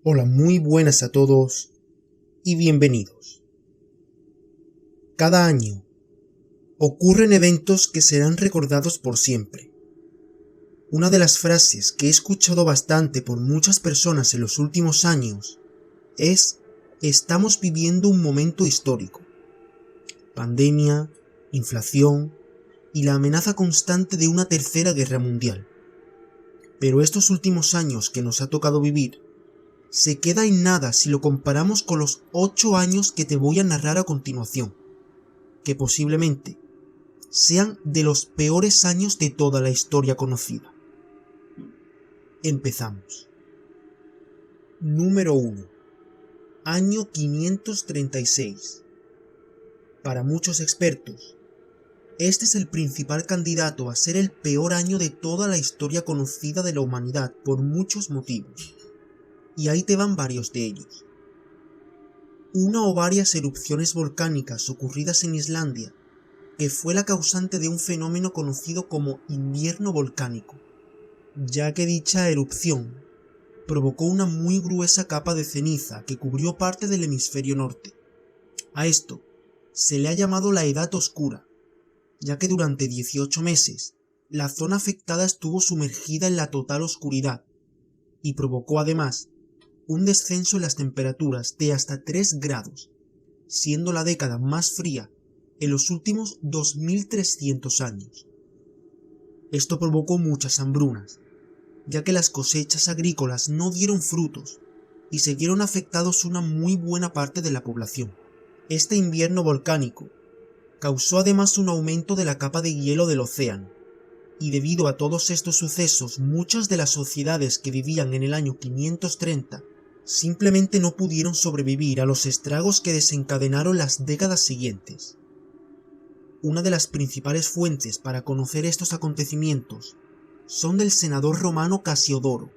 Hola, muy buenas a todos y bienvenidos. Cada año ocurren eventos que serán recordados por siempre. Una de las frases que he escuchado bastante por muchas personas en los últimos años es: estamos viviendo un momento histórico. Pandemia, inflación y la amenaza constante de una tercera guerra mundial. Pero estos últimos años que nos ha tocado vivir se queda en nada si lo comparamos con los 8 años que te voy a narrar a continuación, que posiblemente sean de los peores años de toda la historia conocida. Empezamos. Número 1. Año 536. Para muchos expertos, este es el principal candidato a ser el peor año de toda la historia conocida de la humanidad por muchos motivos. Y ahí te van varios de ellos. Una o varias erupciones volcánicas ocurridas en Islandia, que fue la causante de un fenómeno conocido como invierno volcánico, ya que dicha erupción provocó una muy gruesa capa de ceniza que cubrió parte del hemisferio norte. A esto se le ha llamado la Edad Oscura, ya que durante 18 meses la zona afectada estuvo sumergida en la total oscuridad y provocó además un descenso en las temperaturas de hasta 3 grados, siendo la década más fría en los últimos 2300 años. Esto provocó muchas hambrunas, ya que las cosechas agrícolas no dieron frutos y se vieron afectados una muy buena parte de la población. Este invierno volcánico causó además un aumento de la capa de hielo del océano, y debido a todos estos sucesos muchas de las sociedades que vivían en el año 530 simplemente no pudieron sobrevivir a los estragos que desencadenaron las décadas siguientes. Una de las principales fuentes para conocer estos acontecimientos son del senador romano Casiodoro,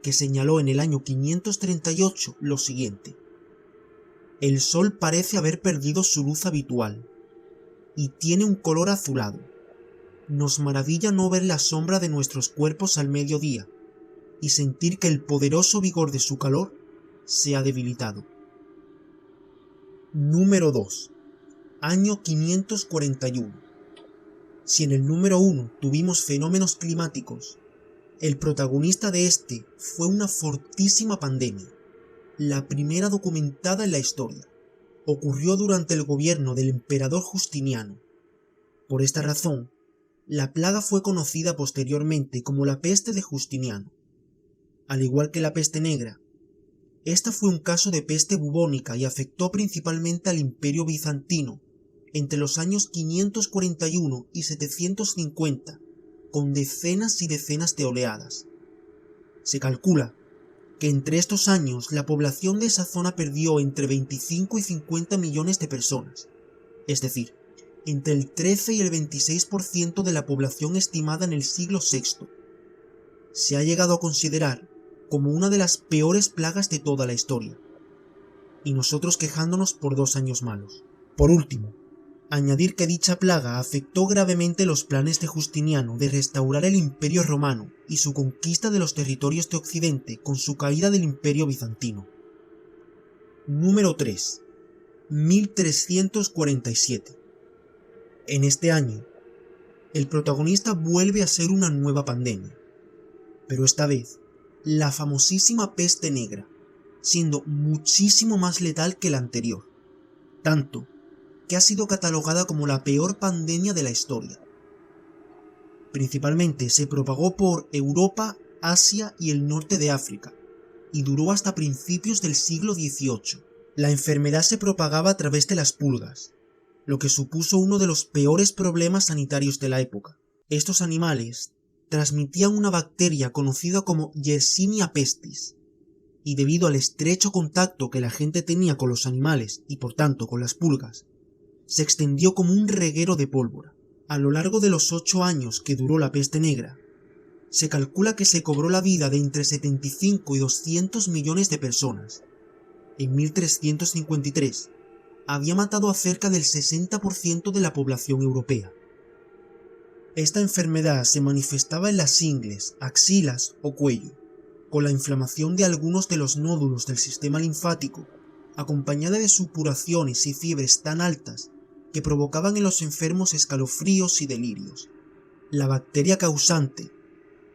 que señaló en el año 538 lo siguiente: el sol parece haber perdido su luz habitual, y tiene un color azulado. Nos maravilla no ver la sombra de nuestros cuerpos al mediodía, y sentir que el poderoso vigor de su calor se ha debilitado. Número 2. Año 541. Si en el número 1 tuvimos fenómenos climáticos, el protagonista de este fue una fortísima pandemia, la primera documentada en la historia. Ocurrió durante el gobierno del emperador Justiniano. Por esta razón, la plaga fue conocida posteriormente como la peste de Justiniano. Al igual que la peste negra, esta fue un caso de peste bubónica y afectó principalmente al Imperio Bizantino entre los años 541 y 750, con decenas y decenas de oleadas. Se calcula que entre estos años la población de esa zona perdió entre 25 y 50 millones de personas, es decir, entre el 13 y el 26% de la población estimada en el siglo VI. Se ha llegado a considerar como una de las peores plagas de toda la historia, y nosotros quejándonos por 2 años malos. Por último, añadir que dicha plaga afectó gravemente los planes de Justiniano de restaurar el Imperio Romano y su conquista de los territorios de Occidente con su caída del Imperio Bizantino. Número 3. 1347. En este año, el protagonista vuelve a ser una nueva pandemia, pero esta vez la famosísima peste negra, siendo muchísimo más letal que la anterior, tanto que ha sido catalogada como la peor pandemia de la historia. Principalmente se propagó por Europa, Asia y el norte de África, y duró hasta principios del siglo XVIII. La enfermedad se propagaba a través de las pulgas, lo que supuso uno de los peores problemas sanitarios de la época. Estos animales transmitían una bacteria conocida como Yersinia pestis, y debido al estrecho contacto que la gente tenía con los animales y por tanto con las pulgas, se extendió como un reguero de pólvora. A lo largo de los 8 años que duró la peste negra, se calcula que se cobró la vida de entre 75 y 200 millones de personas. En 1353, había matado a cerca del 60% de la población europea. Esta enfermedad se manifestaba en las ingles, axilas o cuello, con la inflamación de algunos de los nódulos del sistema linfático, acompañada de supuraciones y fiebres tan altas que provocaban en los enfermos escalofríos y delirios. La bacteria causante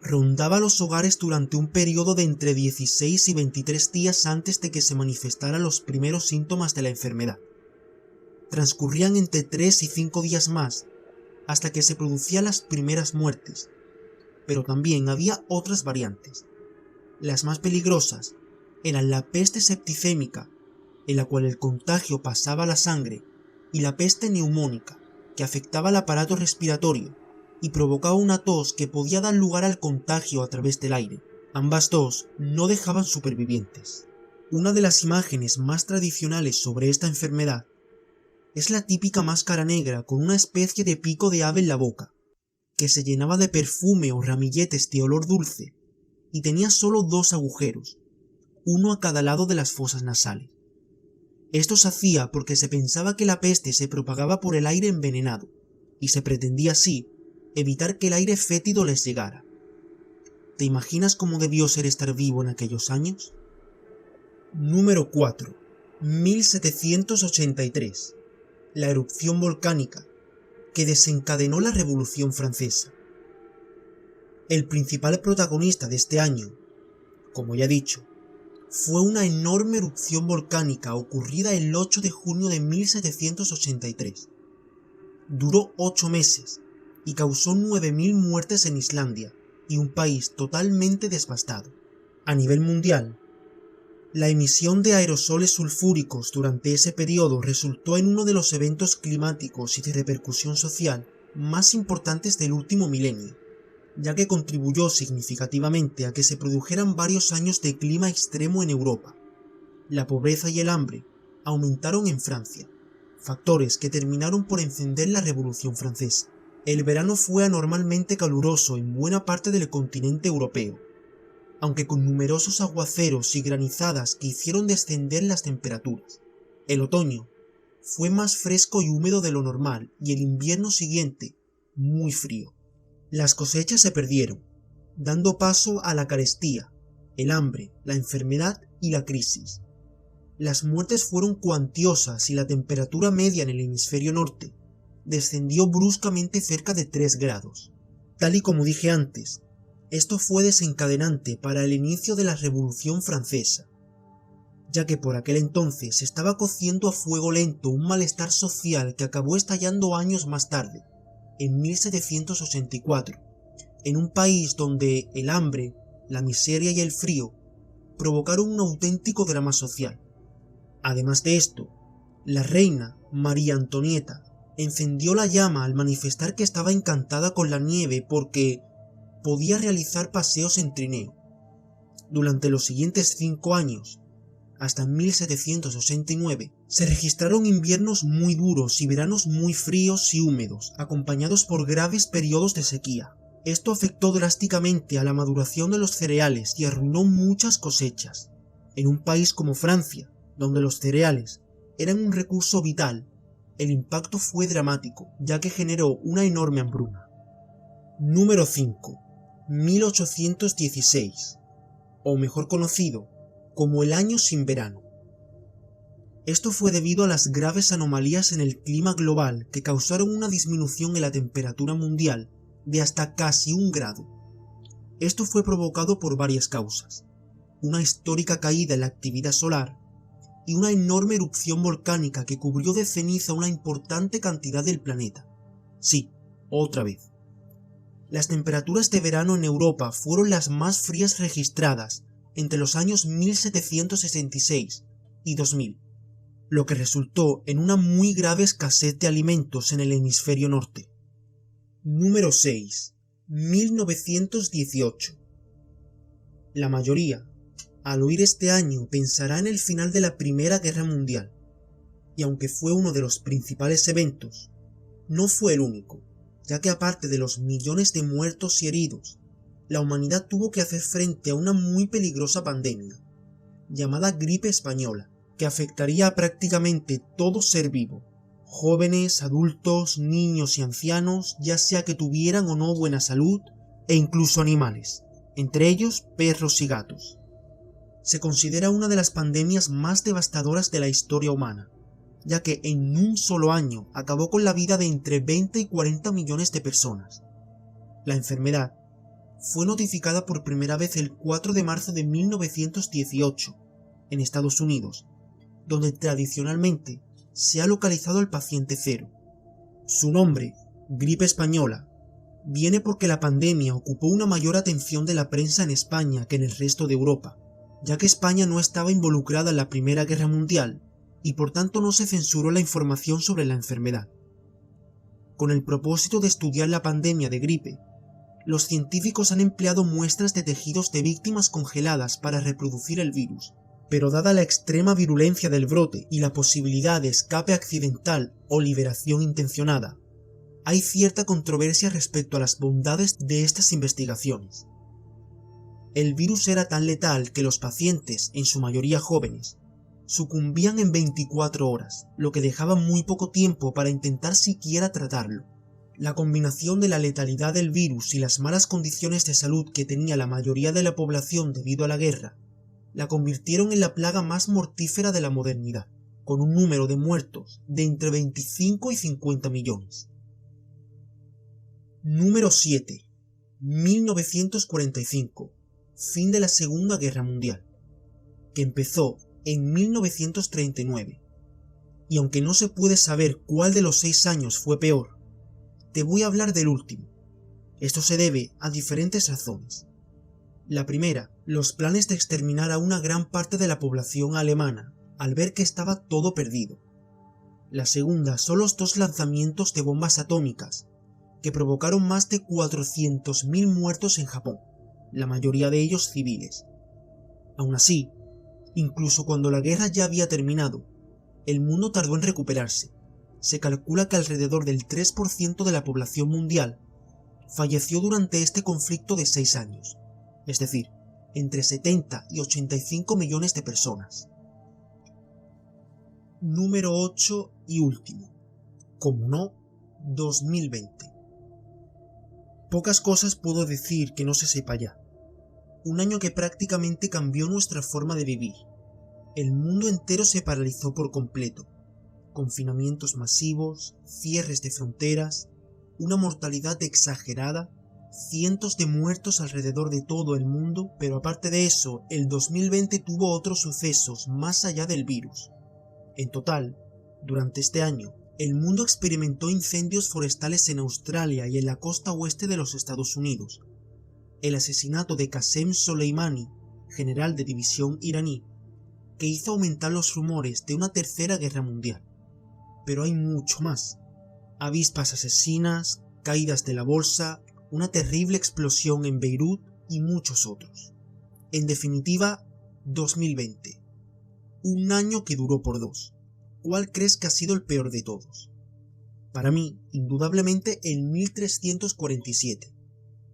rondaba los hogares durante un periodo de entre 16 y 23 días antes de que se manifestaran los primeros síntomas de la enfermedad. Transcurrían entre 3 y 5 días más hasta que se producían las primeras muertes, pero también había otras variantes. Las más peligrosas eran la peste septicémica, en la cual el contagio pasaba a la sangre, y la peste neumónica, que afectaba el aparato respiratorio y provocaba una tos que podía dar lugar al contagio a través del aire. Ambas dos no dejaban supervivientes. Una de las imágenes más tradicionales sobre esta enfermedad es la típica máscara negra con una especie de pico de ave en la boca, que se llenaba de perfume o ramilletes de olor dulce y tenía solo 2 agujeros, uno a cada lado de las fosas nasales. Esto se hacía porque se pensaba que la peste se propagaba por el aire envenenado, y se pretendía así evitar que el aire fétido les llegara. ¿Te imaginas cómo debió ser estar vivo en aquellos años? Número 4. 1783. La erupción volcánica que desencadenó la Revolución Francesa. El principal protagonista de este año, como ya he dicho, fue una enorme erupción volcánica ocurrida el 8 de junio de 1783. Duró 8 meses y causó 9.000 muertes en Islandia y un país totalmente devastado. A nivel mundial, la emisión de aerosoles sulfúricos durante ese periodo resultó en uno de los eventos climáticos y de repercusión social más importantes del último milenio, ya que contribuyó significativamente a que se produjeran varios años de clima extremo en Europa. La pobreza y el hambre aumentaron en Francia, factores que terminaron por encender la Revolución Francesa. El verano fue anormalmente caluroso en buena parte del continente europeo, aunque con numerosos aguaceros y granizadas que hicieron descender las temperaturas. El otoño fue más fresco y húmedo de lo normal y el invierno siguiente muy frío. Las cosechas se perdieron, dando paso a la carestía, el hambre, la enfermedad y la crisis. Las muertes fueron cuantiosas y la temperatura media en el hemisferio norte descendió bruscamente cerca de 3 grados. Tal y como dije antes, esto fue desencadenante para el inicio de la Revolución Francesa, ya que por aquel entonces se estaba cociendo a fuego lento un malestar social que acabó estallando años más tarde, en 1784, en un país donde el hambre, la miseria y el frío provocaron un auténtico drama social. Además de esto, la reina María Antonieta encendió la llama al manifestar que estaba encantada con la nieve porque podía realizar paseos en trineo. Durante los siguientes 5 años, hasta 1769, se registraron inviernos muy duros y veranos muy fríos y húmedos, acompañados por graves periodos de sequía. Esto afectó drásticamente a la maduración de los cereales y arruinó muchas cosechas. En un país como Francia, donde los cereales eran un recurso vital, el impacto fue dramático, ya que generó una enorme hambruna. Número 5. 1816, o mejor conocido como el año sin verano. Esto fue debido a las graves anomalías en el clima global que causaron una disminución en la temperatura mundial de hasta casi 1 grado. Esto fue provocado por varias causas: una histórica caída en la actividad solar y una enorme erupción volcánica que cubrió de ceniza una importante cantidad del planeta. Sí, otra vez. Las temperaturas de verano en Europa fueron las más frías registradas entre los años 1766 y 2000, lo que resultó en una muy grave escasez de alimentos en el hemisferio norte. Número 6. 1918. La mayoría, al oír este año, pensará en el final de la Primera Guerra Mundial, y aunque fue uno de los principales eventos, no fue el único, ya que aparte de los millones de muertos y heridos, la humanidad tuvo que hacer frente a una muy peligrosa pandemia, llamada gripe española, que afectaría a prácticamente todo ser vivo, jóvenes, adultos, niños y ancianos, ya sea que tuvieran o no buena salud, e incluso animales. entre ellos perros y gatos. Se considera una de las pandemias más devastadoras de la historia humana, ya que en un solo año acabó con la vida de entre 20 y 40 millones de personas. La enfermedad fue notificada por primera vez el 4 de marzo de 1918 en Estados Unidos, donde tradicionalmente se ha localizado al paciente cero. Su nombre, gripe española, viene porque la pandemia ocupó una mayor atención de la prensa en España que en el resto de Europa, ya que España no estaba involucrada en la Primera Guerra Mundial y por tanto no se censuró la información sobre la enfermedad. Con el propósito de estudiar la pandemia de gripe, los científicos han empleado muestras de tejidos de víctimas congeladas para reproducir el virus, pero dada la extrema virulencia del brote y la posibilidad de escape accidental o liberación intencionada, hay cierta controversia respecto a las bondades de estas investigaciones. El virus era tan letal que los pacientes, en su mayoría jóvenes, sucumbían en 24 horas, lo que dejaba muy poco tiempo para intentar siquiera tratarlo. La combinación de la letalidad del virus y las malas condiciones de salud que tenía la mayoría de la población debido a la guerra, la convirtieron en la plaga más mortífera de la modernidad, con un número de muertos de entre 25 y 50 millones. Número 7. 1945. Fin de la Segunda Guerra Mundial, que empezó en 1939. Y aunque no se puede saber cuál de los 6 años fue peor, te voy a hablar del último. Esto se debe a diferentes razones. La primera, los planes de exterminar a una gran parte de la población alemana al ver que estaba todo perdido. La segunda son los 2 lanzamientos de bombas atómicas que provocaron más de 400.000 muertos en Japón, la mayoría de ellos civiles. Aún así, incluso cuando la guerra ya había terminado, el mundo tardó en recuperarse. Se calcula que alrededor del 3% de la población mundial falleció durante este conflicto de 6 años, es decir, entre 70 y 85 millones de personas. Número 8 y último. Como no, 2020. Pocas cosas puedo decir que no se sepa ya. Un año que prácticamente cambió nuestra forma de vivir. El mundo entero se paralizó por completo. Confinamientos masivos, cierres de fronteras, una mortalidad exagerada, cientos de muertos alrededor de todo el mundo, pero aparte de eso, el 2020 tuvo otros sucesos más allá del virus. En total, durante este año, el mundo experimentó incendios forestales en Australia y en la costa oeste de los Estados Unidos. El asesinato de Qasem Soleimani, general de división iraní, que hizo aumentar los rumores de una tercera guerra mundial. Pero hay mucho más. Avispas asesinas, caídas de la bolsa, una terrible explosión en Beirut y muchos otros. En definitiva, 2020. Un año que duró por 2. ¿Cuál crees que ha sido el peor de todos? Para mí, indudablemente el 1347,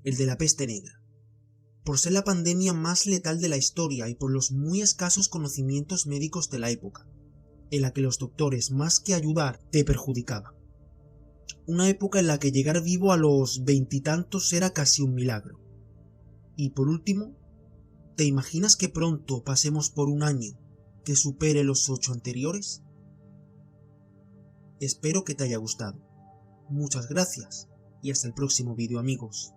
el de la peste negra, por ser la pandemia más letal de la historia y por los muy escasos conocimientos médicos de la época, en la que los doctores más que ayudar te perjudicaban. Una época en la que llegar vivo a los 20 y tantos era casi un milagro. Y por último, ¿te imaginas que pronto pasemos por un año que supere los 8 anteriores? Espero que te haya gustado. Muchas gracias y hasta el próximo vídeo, amigos.